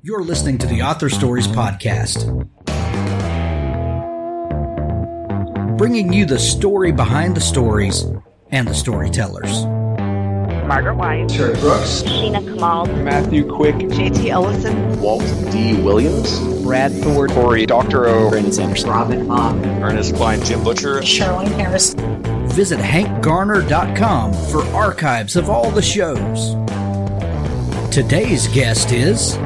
You're listening to the Author Stories Podcast, bringing you the story behind the stories and the storytellers. Margaret White, Terry Brooks, Sheena Kamal, Matthew Quick, JT Ellison, Walt D. Williams, Brad Thor, Corey Doctorow, Brandon Sanders, Robin Mom, Ernest Klein, Jim Butcher, Sherwin Harris. Visit hankgarner.com for archives of all the shows. Today's guest is...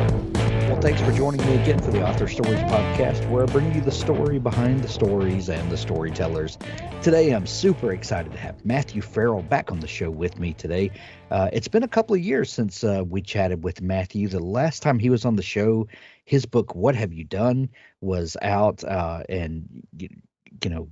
Well, thanks for joining me again for the Author Stories Podcast, where I bring you the story behind the stories and the storytellers. Today, I'm super excited to have Matthew Farrell back on the show with me today. It's been a couple of years since we chatted with Matthew. The last time he was on the show, his book, What Have You Done?, was out, and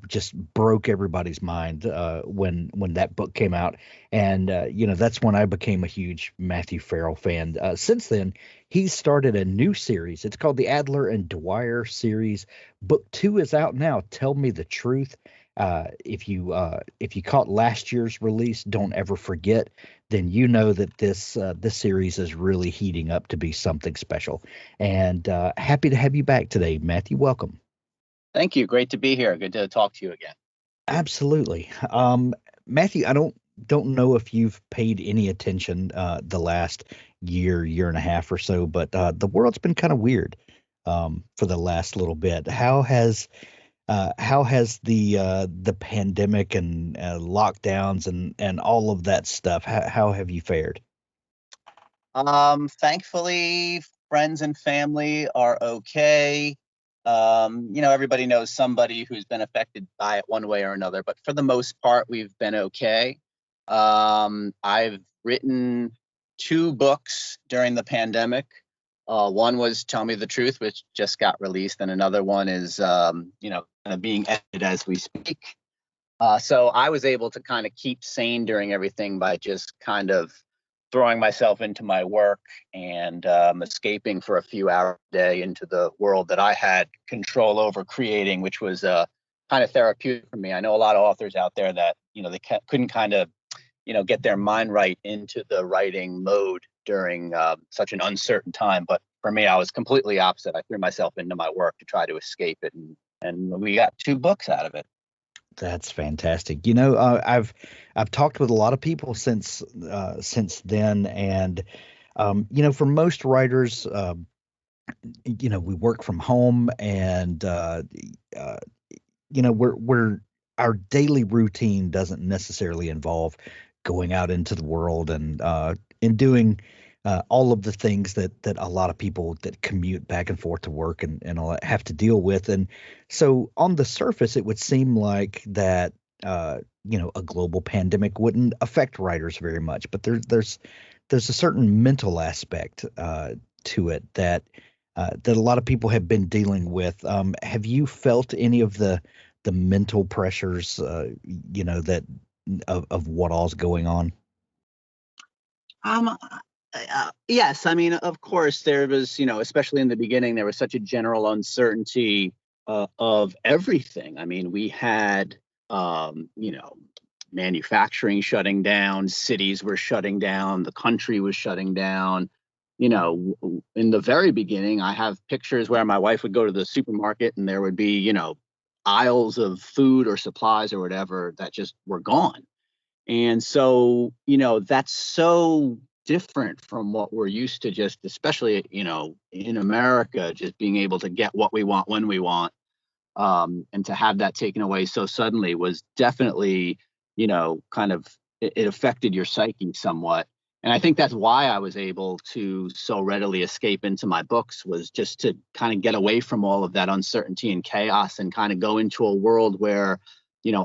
just broke everybody's mind when that book came out. And, that's when I became a huge Matthew Farrell fan. Since then, he started a new series. It's called the Adler and Dwyer series. Book 2 is out now. Tell Me the Truth. If you caught last year's release, Don't Ever Forget, then you know that this series is really heating up to be something special. And happy to have you back today, Matthew. Welcome. Thank you. Great to be here. Good to talk to you again. Absolutely. Matthew, I don't know if you've paid any attention the last year and a half or so, but the world's been kind of weird for the last little bit. How has the pandemic and lockdowns and all of that stuff, how have you fared? Thankfully, friends and family are okay. Everybody knows somebody who's been affected by it one way or another, but for the most part, we've been okay. I've written 2 books during the pandemic. One was Tell Me the Truth, which just got released, and another one is, being edited as we speak. So I was able to kind of keep sane during everything by just kind of throwing myself into my work and escaping for a few hours a day into the world that I had control over creating, which was kind of therapeutic for me. I know a lot of authors out there that, they couldn't kind of, get their mind right into the writing mode during such an uncertain time. But for me, I was completely opposite. I threw myself into my work to try to escape it. And we got 2 books out of it. That's fantastic. I've talked with a lot of people since then, and for most writers, we work from home, and we're our daily routine doesn't necessarily involve going out into the world and doing all of the things that a lot of people that commute back and forth to work and all that have to deal with. And so on the surface, it would seem like that, a global pandemic wouldn't affect writers very much, but there's a certain mental aspect to it that a lot of people have been dealing with. Have you felt any of the mental pressures, that of what all's going on? Yes. I mean, of course, there was, especially in the beginning, there was such a general uncertainty of everything. I mean, we had, manufacturing shutting down, cities were shutting down, the country was shutting down. In the very beginning, I have pictures where my wife would go to the supermarket and there would be, aisles of food or supplies or whatever that just were gone. And so, that's so different from what we're used to, just especially, in America, just being able to get what we want when we want. And to have that taken away so suddenly was definitely, kind of, it affected your psyche somewhat. And I think that's why I was able to so readily escape into my books, was just to kind of get away from all of that uncertainty and chaos and kind of go into a world where,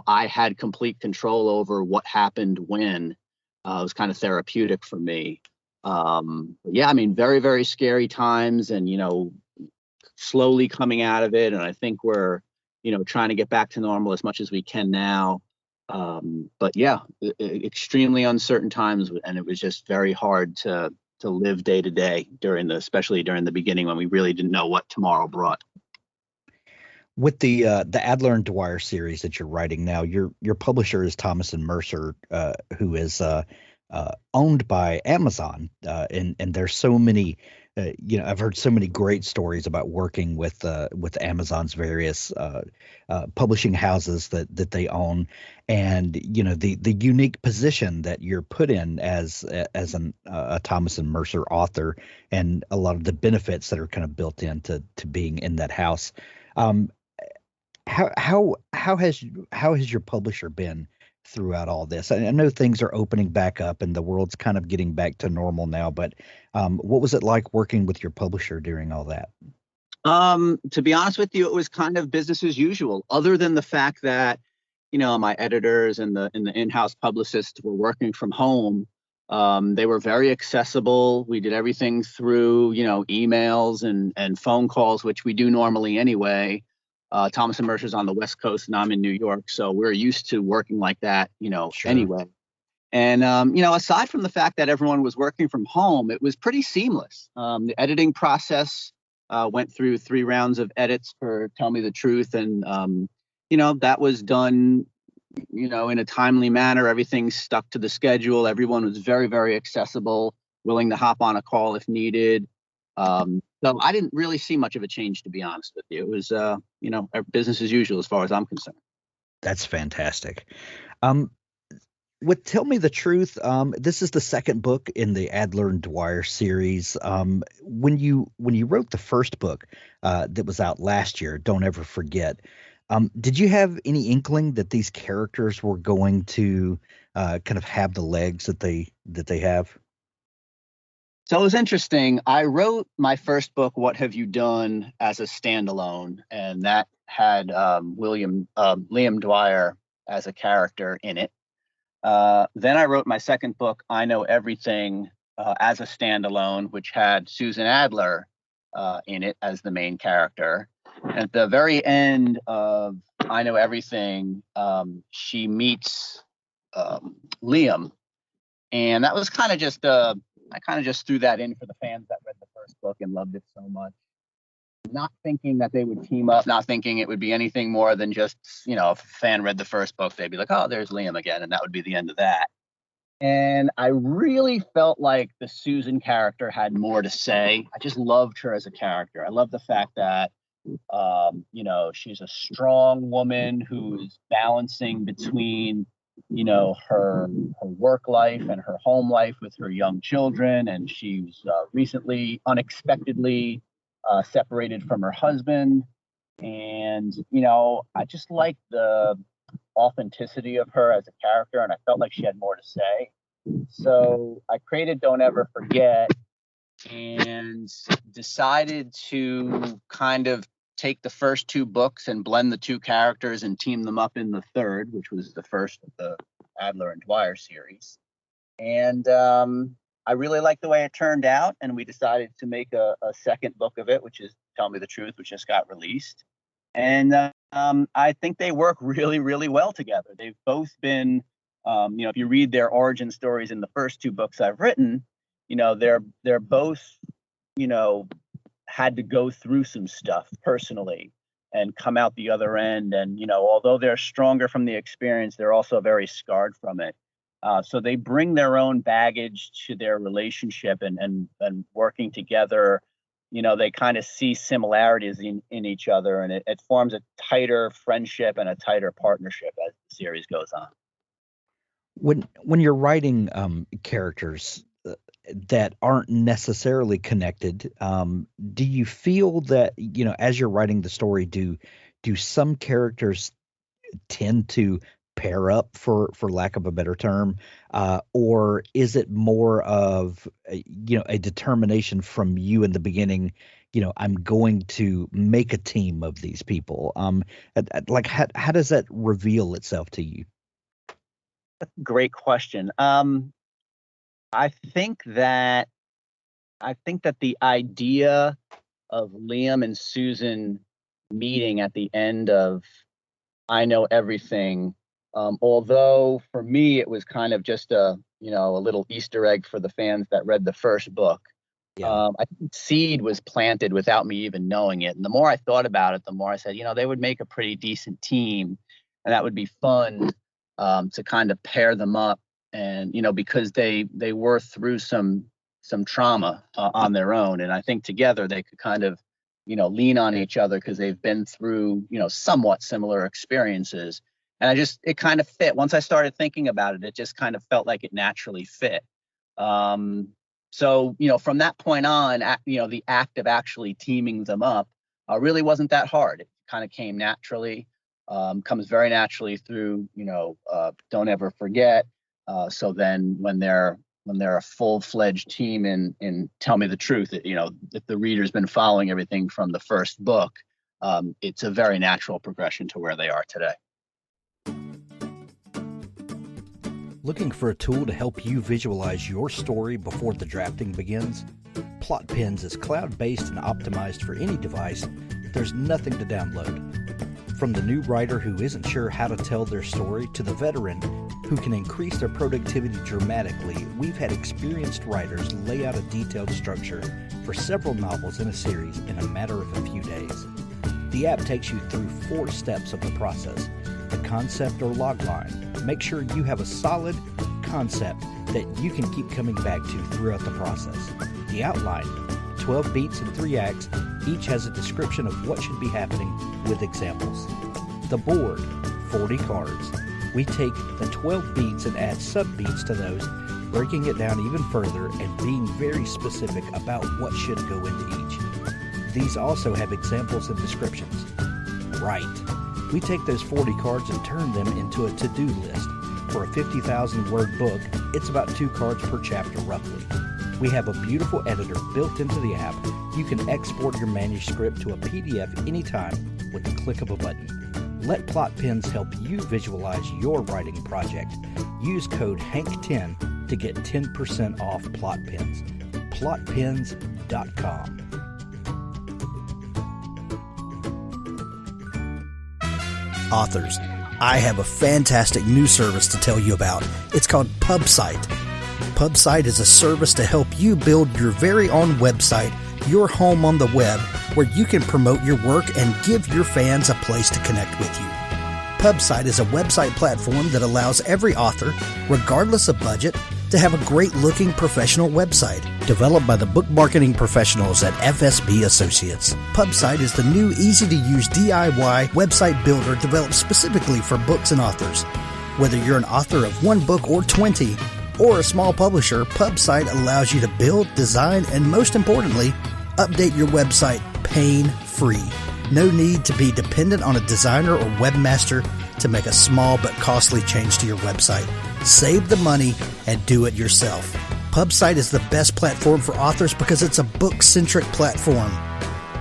I had complete control over what happened when. It was kind of therapeutic for me. Very, very scary times, and, slowly coming out of it. And I think we're, trying to get back to normal as much as we can now. Extremely uncertain times, and it was just very hard to live day to day especially during the beginning when we really didn't know what tomorrow brought. With the Adler and Dwyer series that you're writing now, your publisher is Thomas and Mercer, who is owned by Amazon, and there's so many I've heard so many great stories about working with Amazon's various publishing houses that they own, and the unique position that you're put in as a Thomas and Mercer author, and a lot of the benefits that are kind of built into being in that house. Um, how has your publisher been throughout all this? I know things are opening back up and the world's kind of getting back to normal now, but what was it like working with your publisher during all that? To be honest with you, it was kind of business as usual, other than the fact that, my editors and the in-house publicists were working from home. They were very accessible. We did everything through, emails and phone calls, which we do normally anyway. Thomas and Mercer's on the West Coast and I'm in New York, so we're used to working like that, Sure. anyway. And, aside from the fact that everyone was working from home, it was pretty seamless. The editing process went through 3 rounds of edits for Tell Me the Truth. And, that was done, in a timely manner. Everything stuck to the schedule. Everyone was very, very accessible, willing to hop on a call if needed. So I didn't really see much of a change, to be honest with you. It was, business as usual as far as I'm concerned. That's fantastic. With Tell Me the Truth, this is the second book in the Adler and Dwyer series. When you wrote the first book that was out last year, Don't Ever Forget, did you have any inkling that these characters were going to kind of have the legs that they have? So it was interesting. I wrote my first book, What Have You Done, as a standalone, and that had Liam Dwyer as a character in it. Then I wrote my second book, I Know Everything, as a standalone, which had Susan Adler in it as the main character. And at the very end of I Know Everything, she meets Liam, and that was kind of just I kind of just threw that in for the fans that read the first book and loved it so much. Not thinking that they would team up, not thinking it would be anything more than just, if a fan read the first book, they'd be like, oh, there's Liam again. And that would be the end of that. And I really felt like the Susan character had more to say. I just loved her as a character. I love the fact that, she's a strong woman who's balancing between, her work life and her home life with her young children. And she's recently, unexpectedly, separated from her husband. And, I just liked the authenticity of her as a character, and I felt like she had more to say. So I created Don't Ever Forget and decided to kind of take the first 2 books and blend the 2 characters and team them up in the third, which was the first of the Adler and Dwyer series. And I really liked the way it turned out, and we decided to make a second book of it, which is Tell Me the Truth, which just got released. And I think they work really, really well together. They've both been, if you read their origin stories in the first 2 books I've written, they're both, had to go through some stuff personally and come out the other end. And, although they're stronger from the experience, they're also very scarred from it. So they bring their own baggage to their relationship, and working together, they kind of see similarities in each other, and it forms a tighter friendship and a tighter partnership as the series goes on. When you're writing characters that aren't necessarily connected, do you feel that, as you're writing the story, do some characters tend to pair up, for lack of a better term, or is it more of a determination from you in the beginning, I'm going to make a team of these people? Like how does that reveal itself to you? Great question. I think that the idea of Liam and Susan meeting at the end of I Know Everything, although for me it was kind of just a little Easter egg for the fans that read the first book. Yeah. I think seed was planted without me even knowing it. And the more I thought about it, the more I said, they would make a pretty decent team, and that would be fun to kind of pair them up. And, because they were through some some trauma on their own, and I think together they could kind of, lean on each other because they've been through, somewhat similar experiences. And it kind of fit. Once I started thinking about it, it just kind of felt like it naturally fit. So, from that point on, the act of actually teaming them up really wasn't that hard. It kind of came naturally, comes very naturally through, Don't Ever Forget. So then when they're a full-fledged team in Tell Me the Truth, if the reader's been following everything from the first book, it's a very natural progression to where they are today. Looking for a tool to help you visualize your story before the drafting begins? Plot Pens is cloud-based and optimized for any device. There's nothing to download. From the new writer who isn't sure how to tell their story to the veteran who can increase their productivity dramatically, we've had experienced writers lay out a detailed structure for several novels in a series in a matter of a few days. The app takes you through 4 steps of the process. The concept or log line. Make sure you have a solid concept that you can keep coming back to throughout the process. The outline, 12 beats and 3 acts, each has a description of what should be happening with examples. The board, 40 cards. We take the 12 beats and add sub-beats to those, breaking it down even further and being very specific about what should go into each. These also have examples and descriptions. Right. We take those 40 cards and turn them into a to-do list. For a 50,000-word book, it's about 2 cards per chapter roughly. We have a beautiful editor built into the app. You can export your manuscript to a PDF anytime with the click of a button. Let Plot Pens help you visualize your writing project. Use code HANK10 to get 10% off Plot Pens. plotpens.com. Authors, I have a fantastic new service to tell you about. It's called PubSite. PubSite is a service to help you build your very own website, your home on the web, where you can promote your work and give your fans a place to connect with you. PubSite is a website platform that allows every author, regardless of budget, to have a great-looking professional website developed by the book marketing professionals at FSB Associates. PubSite is the new, easy-to-use DIY website builder developed specifically for books and authors. Whether you're an author of 1 book or 20, or a small publisher, PubSite allows you to build, design, and most importantly, update your website pain-free. No need to be dependent on a designer or webmaster to make a small but costly change to your website. Save the money and do it yourself. PubSite is the best platform for authors because it's a book-centric platform.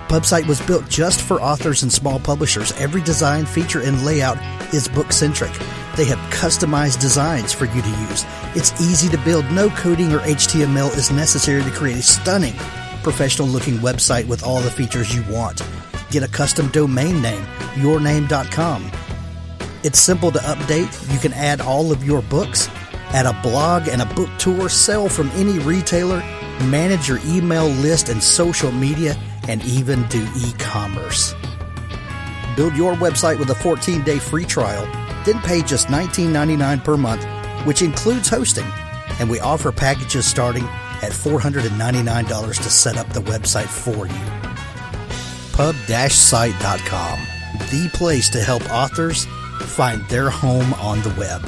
PubSite was built just for authors and small publishers. Every design, feature, and layout is book-centric. They have customized designs for you to use. It's easy to build. No coding or HTML is necessary to create a stunning, professional-looking website with all the features you want. Get a custom domain name, yourname.com. It's simple to update. You can add all of your books, add a blog and a book tour, sell from any retailer, manage your email list and social media, and even do e-commerce. Build your website with a 14-day free trial, then pay just $19.99 per month, which includes hosting. And we offer packages starting at $499 to set up the website for you. Pub-site.com, the place to help authors find their home on the web.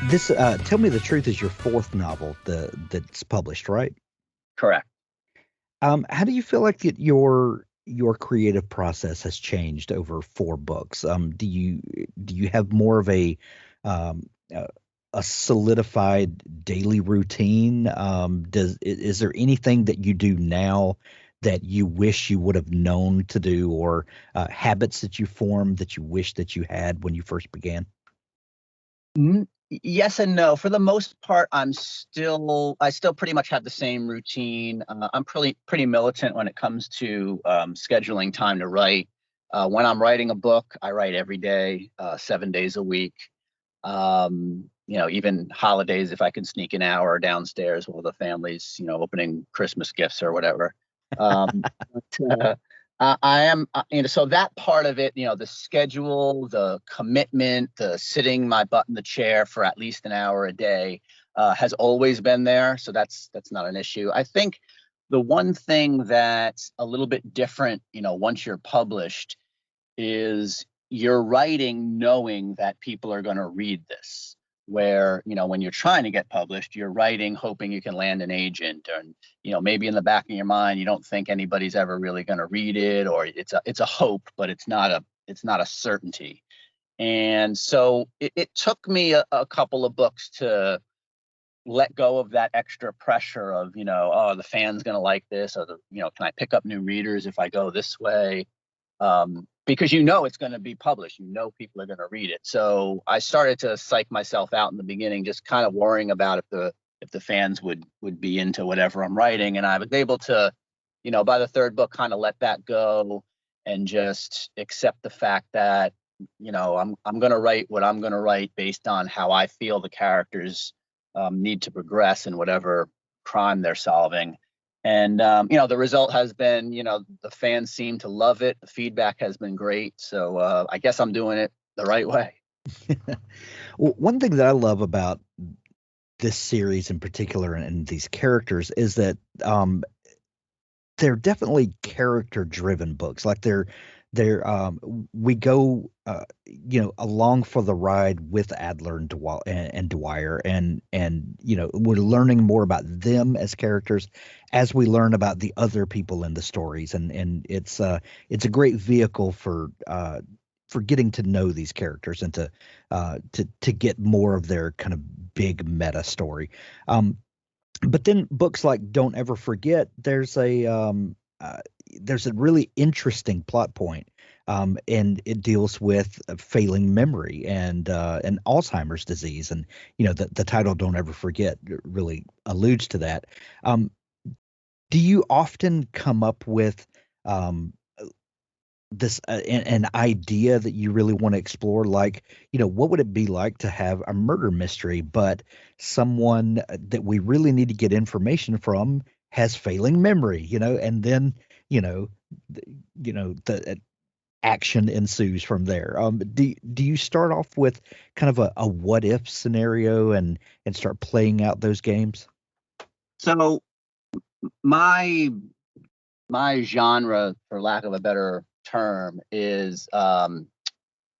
This Tell Me the Truth is your 4th novel that's published, right? Correct. How do you feel like your creative process has changed over 4 books? Do you have more of a solidified daily routine? Is there anything that you do now that you wish you would have known to do, or habits that you formed that you wish that you had when you first began? Yes and no. For the most part, I still pretty much have the same routine. I'm pretty militant when it comes to scheduling time to write. When I'm writing a book, I write every day, 7 days a week. Even holidays, if I can sneak an hour downstairs while the family's, opening Christmas gifts or whatever. I am, so that part of it, the schedule, the commitment, the sitting my butt in the chair for at least an hour a day has always been there. So that's not an issue. I think the one thing that's a little bit different, once you're published, is you're writing knowing that people are going to read this. Where, when you're trying to get published, you're writing hoping you can land an agent, and maybe in the back of your mind you don't think anybody's ever really going to read it, or it's a hope, but it's not a certainty. And so it took me a couple of books to let go of that extra pressure of, oh, the fan's going to like this, or can I pick up new readers if I go this way? Because it's going to be published, people are going to read it. So I started to psych myself out in the beginning, just kind of worrying about if the fans would be into whatever I'm writing. And I was able to, by the third book, kind of let that go and just accept the fact that, I'm going to write what I'm going to write based on how I feel the characters need to progress in whatever crime they're solving. And, the result has been, the fans seem to love it. The feedback has been great. So I guess I'm doing it the right way. Well, one thing that I love about this series in particular and these characters is that they're definitely character-driven books. Like we go along for the ride with Adler and Dwyer, and we're learning more about them as characters as we learn about the other people in the stories, and it's a great vehicle for getting to know these characters and to get more of their kind of big meta story. But then books like Don't Ever Forget, there's a really interesting plot point, and it deals with failing memory and Alzheimer's disease, and the title Don't Ever Forget really alludes to that. Do you often come up with this an idea that you really want to explore, like what would it be like to have a murder mystery, but someone that we really need to get information from has failing memory, and then the action ensues from there. Do you start off with kind of a what if scenario and start playing out those games? So my genre, for lack of a better term, is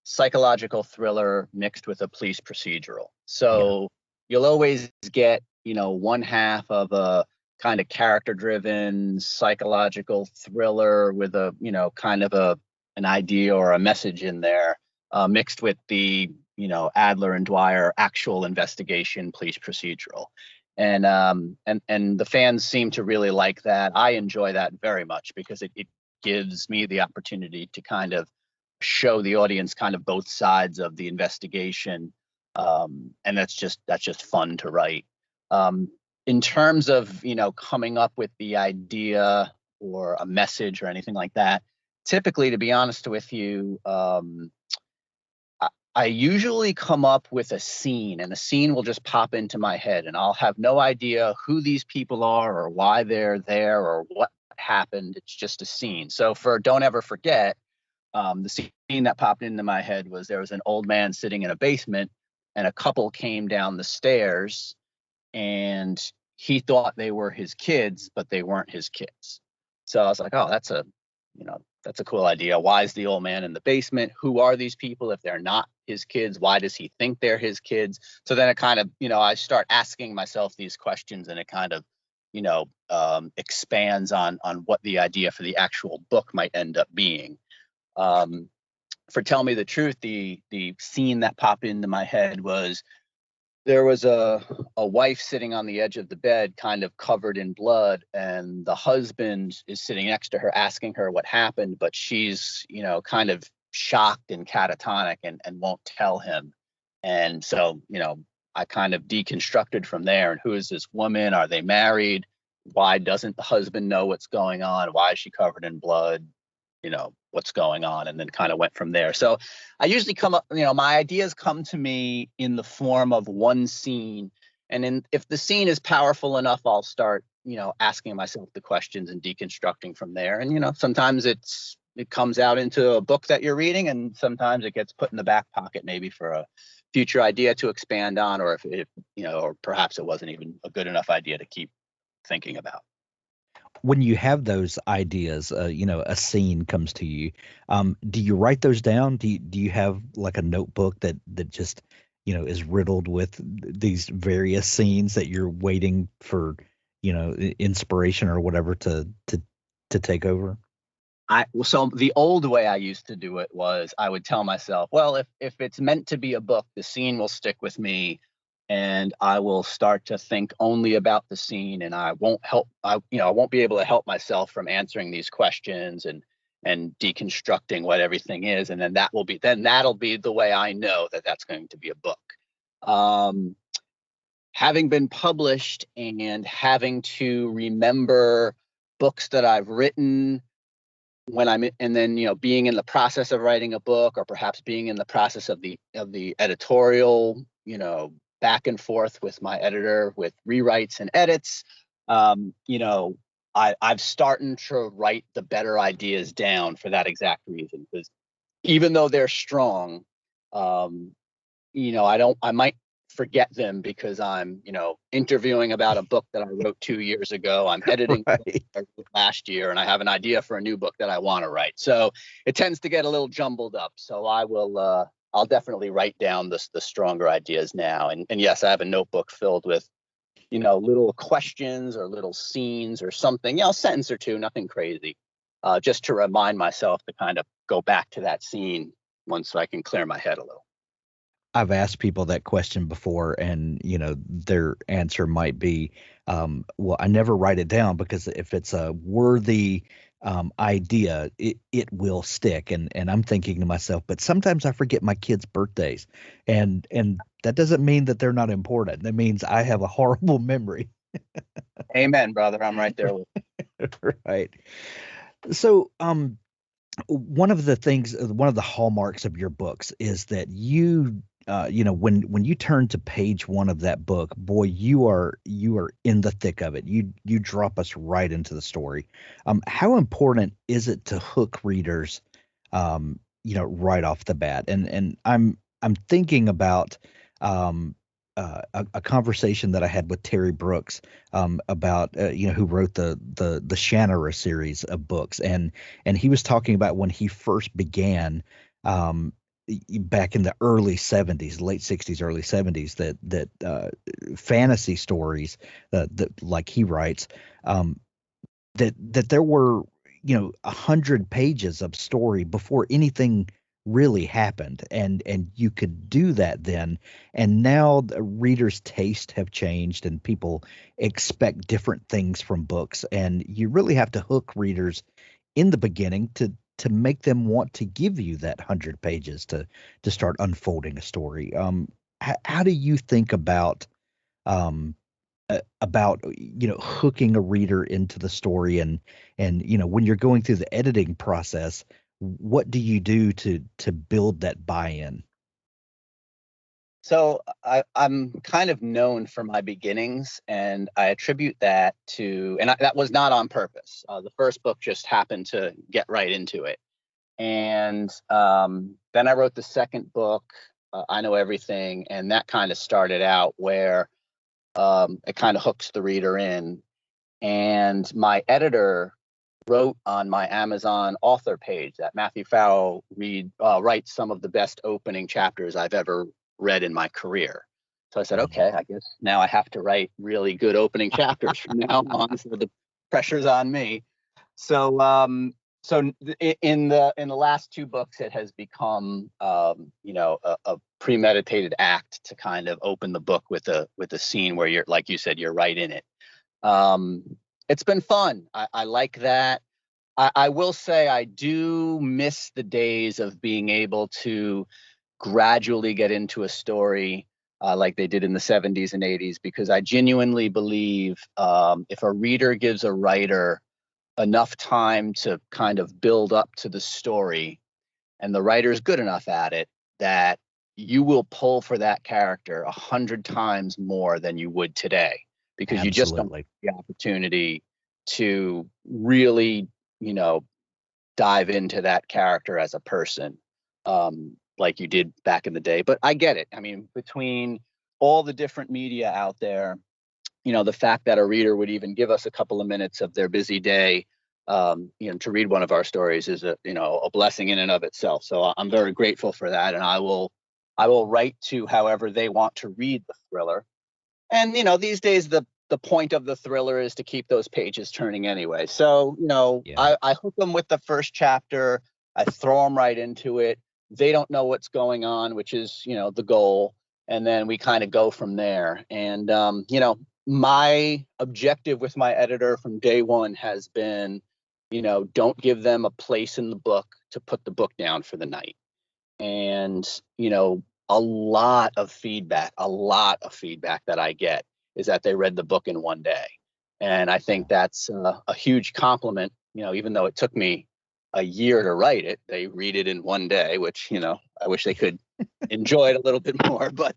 psychological thriller mixed with a police procedural. So you'll always get, one half of a kind of character driven psychological thriller with a, kind of an idea or a message in there, mixed with the, Adler and Dwyer actual investigation police procedural. And the fans seem to really like that. I enjoy that very much because it gives me the opportunity to kind of show the audience kind of both sides of the investigation. And that's just fun to write. In terms of, coming up with the idea or a message or anything like that, typically, to be honest with you, I usually come up with a scene, and a scene will just pop into my head, and I'll have no idea who these people are or why they're there or what happened. It's just a scene. So for Don't Ever Forget, the scene that popped into my head was there was an old man sitting in a basement, and a couple came down the stairs, and he thought they were his kids, but they weren't his kids. So I was like, oh, that's a cool idea. Why is the old man in the basement? Who are these people? If they're not his kids, why does he think they're his kids? So then it kind of, I start asking myself these questions, and it kind of, expands on what the idea for the actual book might end up being. For Tell Me the Truth, the scene that popped into my head was there was a wife sitting on the edge of the bed, kind of covered in blood, and the husband is sitting next to her asking her what happened, but she's, kind of shocked and catatonic and won't tell him. And so, I kind of deconstructed from there. And who is this woman? Are they married? Why doesn't the husband know what's going on? Why is she covered in blood? What's going on, and then kind of went from there. So I usually come up, my ideas come to me in the form of one scene, and if the scene is powerful enough, I'll start, asking myself the questions and deconstructing from there. And sometimes it comes out into a book that you're reading, and sometimes it gets put in the back pocket maybe for a future idea to expand on, or or perhaps it wasn't even a good enough idea to keep thinking about. When you have those ideas, a scene comes to you. Do you write those down? Do you have like a notebook that just is riddled with these various scenes that you're waiting for inspiration or whatever to take over? So the old way I used to do it was I would tell myself, well, if it's meant to be a book, the scene will stick with me, and I will start to think only about the scene, and I won't be able to help myself from answering these questions and deconstructing what everything is, and then that'll be the way I know that that's going to be a book. Having been published and having to remember books that I've written when being in the process of writing a book, or perhaps being in the process of the editorial, back and forth with my editor with rewrites and edits, I've started to write the better ideas down for that exact reason, because even though they're strong, I might forget them because I'm, interviewing about a book that I wrote 2 years ago. I'm editing Right. last year, and I have an idea for a new book that I want to write. So it tends to get a little jumbled up. So I'll definitely write down the stronger ideas now. And yes, I have a notebook filled with, little questions or little scenes or something, a sentence or two, nothing crazy, just to remind myself to kind of go back to that scene once I can clear my head a little. I've asked people that question before, and their answer might be, well, I never write it down because if it's a worthy idea, it will stick. And I'm thinking to myself, but sometimes I forget my kids' birthdays, and that doesn't mean that they're not important. That means I have a horrible memory. Amen, brother. I'm right there with you. Right. So, one of the hallmarks of your books is that when you turn to page one of that book, boy, you are in the thick of it. You drop us right into the story. How important is it to hook readers, right off the bat? And I'm thinking about a conversation that I had with Terry Brooks about who wrote the Shannara series of books, and he was talking about when he first began back in the early 70s, late 60s, early 70s, that fantasy stories that like he writes, that there were 100 pages of story before anything really happened, and you could do that then. And now the readers' taste have changed, and people expect different things from books, and you really have to hook readers in the beginning to make them want to give you that 100 pages to start unfolding a story. How do you think about hooking a reader into the story, and when you're going through the editing process, what do you do to build that buy-in? So I'm kind of known for my beginnings, and I attribute that to, that was not on purpose. The first book just happened to get right into it. And then I wrote the second book, I Know Everything, and that kind of started out where it kind of hooks the reader in. And my editor wrote on my Amazon author page that Matthew Farrell writes some of the best opening chapters I've ever read in my career. So I said, okay, I guess now I have to write really good opening chapters from now on. So the pressure's on me. So in the last two books, it has become a premeditated act to kind of open the book with a scene where you're, like you said, you're right in it. It's been fun. I like that. I will say I do miss the days of being able to gradually get into a story like they did in the 70s and 80s, because I genuinely believe if a reader gives a writer enough time to kind of build up to the story, and the writer's good enough at it, that you will pull for that character 100 times more than you would today. because you just don't Absolutely. have the opportunity to really, you know, dive into that character as a person, like you did back in the day. But I get it. I mean, between all the different media out there, you know, the fact that a reader would even give us a couple of minutes of their busy day, you know, to read one of our stories is a, you know, a blessing in and of itself. So I'm very grateful for that, and I will write to however they want to read the thriller. And you know, these days the point of the thriller is to keep those pages turning anyway. So you know, Yeah. I hook them with the first chapter. I throw them right into it. They don't know what's going on, which is, you know, the goal. And then we kind of go from there. And you know, my objective with my editor from day one has been, you know, don't give them a place in the book to put the book down for the night. And you know, a lot of feedback that I get is that they read the book in one day. And I think that's a huge compliment. You know, even though it took me a year to write it, they read it in one day, which, you know, I wish they could enjoy it a little bit more. But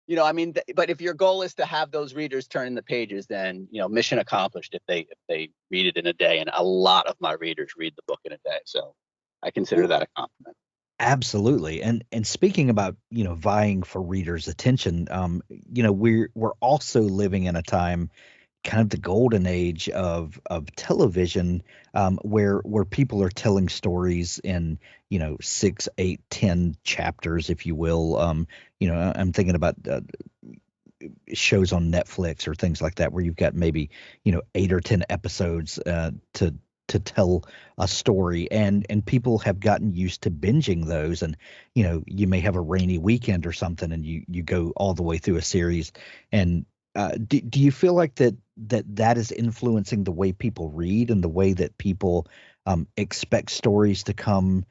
you know, I mean, but if your goal is to have those readers turn the pages, then, you know, mission accomplished if they read it in a day. And a lot of my readers read the book in a day, so I consider that a compliment. Absolutely. And speaking about, you know, vying for readers' attention, you know, we're also living in a time, kind of the golden age of television, where people are telling stories in, you know, 6, 8, 10 chapters, if you will. You know, I'm thinking about shows on Netflix or things like that, where you've got maybe, you know, 8 or 10 episodes to tell a story, and people have gotten used to binging those. And you know, you may have a rainy weekend or something, and you go all the way through a series. And do you feel like that is influencing the way people read and the way that people expect stories to come?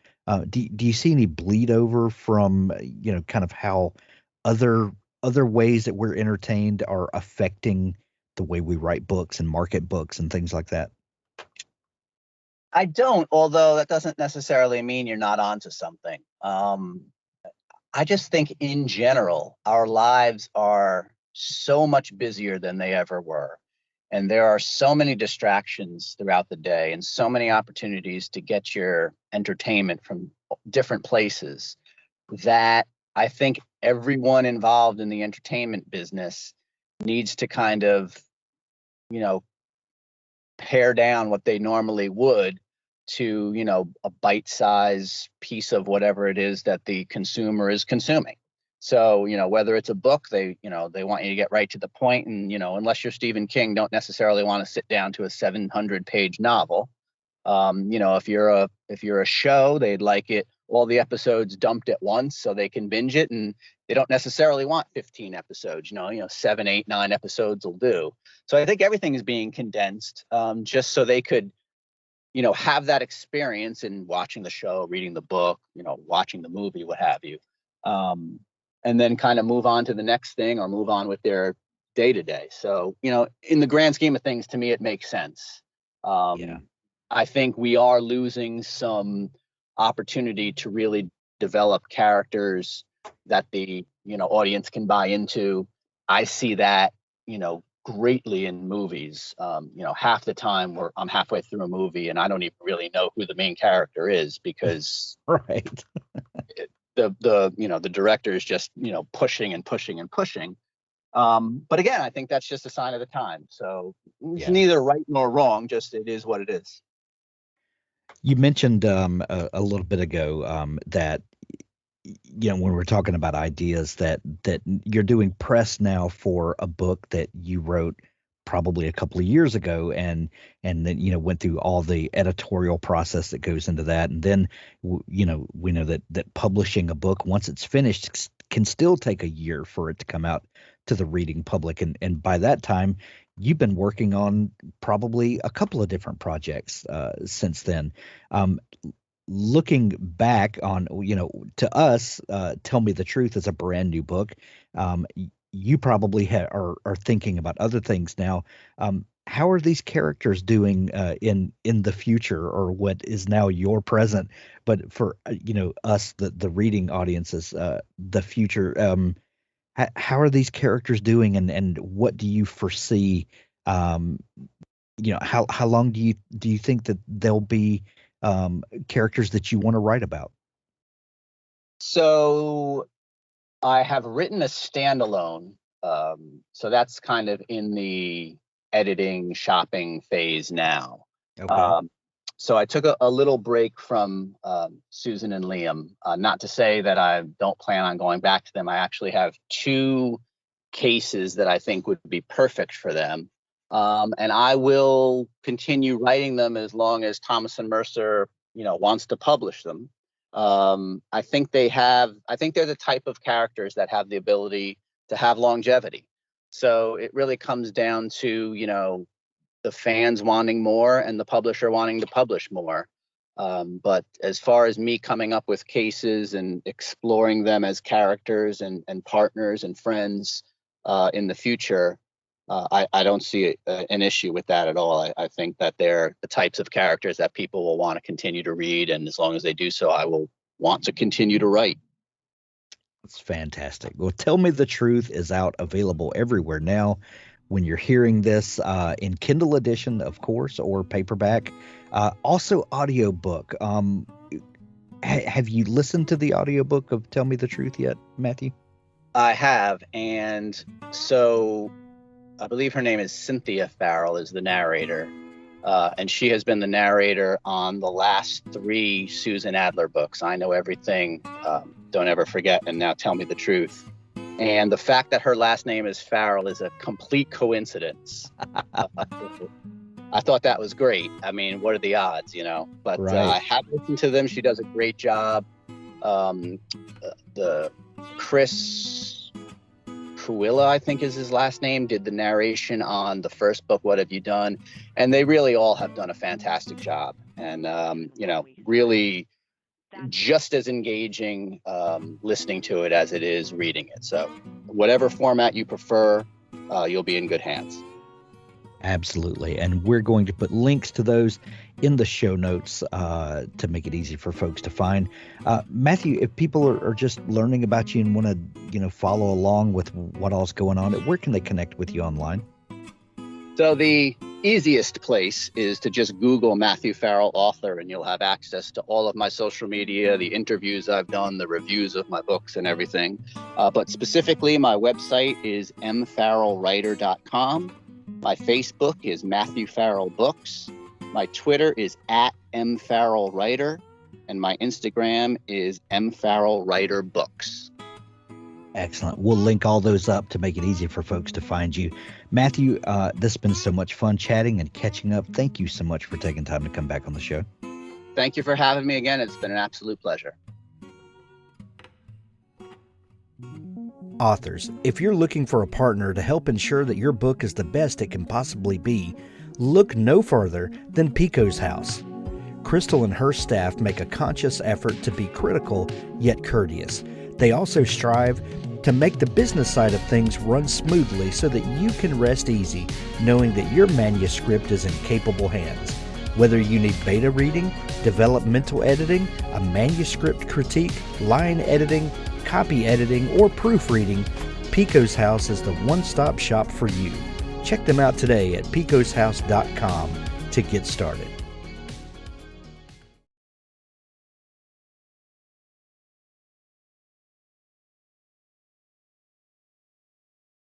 Do you see any bleed over from, you know, kind of how other ways that we're entertained are affecting the way we write books and market books and things like that? I don't, although that doesn't necessarily mean you're not onto something. I just think in general, our lives are so much busier than they ever were. And there are so many distractions throughout the day and so many opportunities to get your entertainment from different places that I think everyone involved in the entertainment business needs to kind of, you know, pare down what they normally would to, you know, a bite-size piece of whatever it is that the consumer is consuming. So, you know, whether it's a book, you know, they want you to get right to the point, and, you know, unless you're Stephen King, don't necessarily want to sit down to a 700-page novel. You know, if you're a show, they'd like it all the episodes dumped at once so they can binge it, and they don't necessarily want 15 episodes. You know, 7, 8, 9 episodes will do. So I think everything is being condensed, just so they could, you know, have that experience in watching the show, reading the book, you know, watching the movie, what have you, and then kind of move on to the next thing or move on with their day to day. So, you know, in the grand scheme of things, to me, it makes sense. Yeah. I think we are losing some opportunity to really develop characters that the, you know, audience can buy into. I see that, you know, greatly in movies. You know, half the time I'm halfway through a movie and I don't even really know who the main character is, because Right. the you know, the director is just, you know, pushing and pushing and pushing. But again, I think that's just a sign of the time. So it's Yeah. neither right nor wrong, just it is what it is. You mentioned a little bit ago that, you know, when we're talking about ideas, that you're doing press now for a book that you wrote probably a couple of years ago, and then, you know, went through all the editorial process that goes into that. And then you know, we know that publishing a book, once it's finished, can still take a year for it to come out to the reading public. And by that time, you've been working on probably a couple of different projects since then. Um, Looking back on, you know, to us, Tell Me the Truth is a brand new book. You probably are thinking about other things now. How are these characters doing in the future, or what is now your present? But for you know, us, the reading audiences, the future. how are these characters doing, and what do you foresee? How long do you think that they'll be characters that you want to write about? So I have written a standalone. So that's kind of in the editing, shopping phase now. Okay. So I took a little break from Susan and Liam. Not to say that I don't plan on going back to them. I actually have 2 cases that I think would be perfect for them. And I will continue writing them as long as Thomas and Mercer, wants to publish them. I think they're the type of characters that have the ability to have longevity. So it really comes down to, the fans wanting more and the publisher wanting to publish more. But as far as me coming up with cases and exploring them as characters and partners and friends in the future, I don't see an issue with that at all. I think that they're the types of characters that people will want to continue to read. And as long as they do so, I will want to continue to write. It's fantastic. Well, Tell Me the Truth is out, available everywhere now. When you're hearing this, in Kindle edition, of course, or paperback, also audiobook. Have you listened to the audiobook of Tell Me the Truth yet, Matthew? I have. And so I believe her name is Cynthia Farrell, is the narrator. And she has been the narrator on the last 3 Susan Adler books. I Know Everything, Don't Ever Forget, and Now Tell Me the Truth. And the fact that her last name is Farrell is a complete coincidence. I thought that was great. I mean, what are the odds, But Right. I have listened to them. She does a great job. The Chris Cruilla, I think is his last name, did the narration on the first book, What Have You Done? And they really all have done a fantastic job. And, really just as engaging listening to it as it is reading it. So whatever format you prefer, you'll be in good hands. Absolutely. And we're going to put links to those in the show notes to make it easy for folks to find. Matthew, if people are just learning about you and want to, follow along with what all's going on, where can they connect with you online? So the easiest place is to just Google Matthew Farrell author, and you'll have access to all of my social media, the interviews I've done, the reviews of my books and everything. But specifically, my website is mfarrellwriter.com. My Facebook is Matthew Farrell Books. My Twitter is @mfarrellwriter. And my Instagram is mfarrellwriterbooks. Excellent. We'll link all those up to make it easy for folks to find you. Matthew, this has been so much fun chatting and catching up. Thank you so much for taking time to come back on the show. Thank you for having me again. It's been an absolute pleasure. Authors, if you're looking for a partner to help ensure that your book is the best it can possibly be, look no further than Pico's House. Crystal and her staff make a conscious effort to be critical yet courteous. They also strive to make the business side of things run smoothly so that you can rest easy knowing that your manuscript is in capable hands. Whether you need beta reading, developmental editing, a manuscript critique, line editing, copy editing, or proofreading, Pico's House is the one-stop shop for you. Check them out today at picoshouse.com to get started.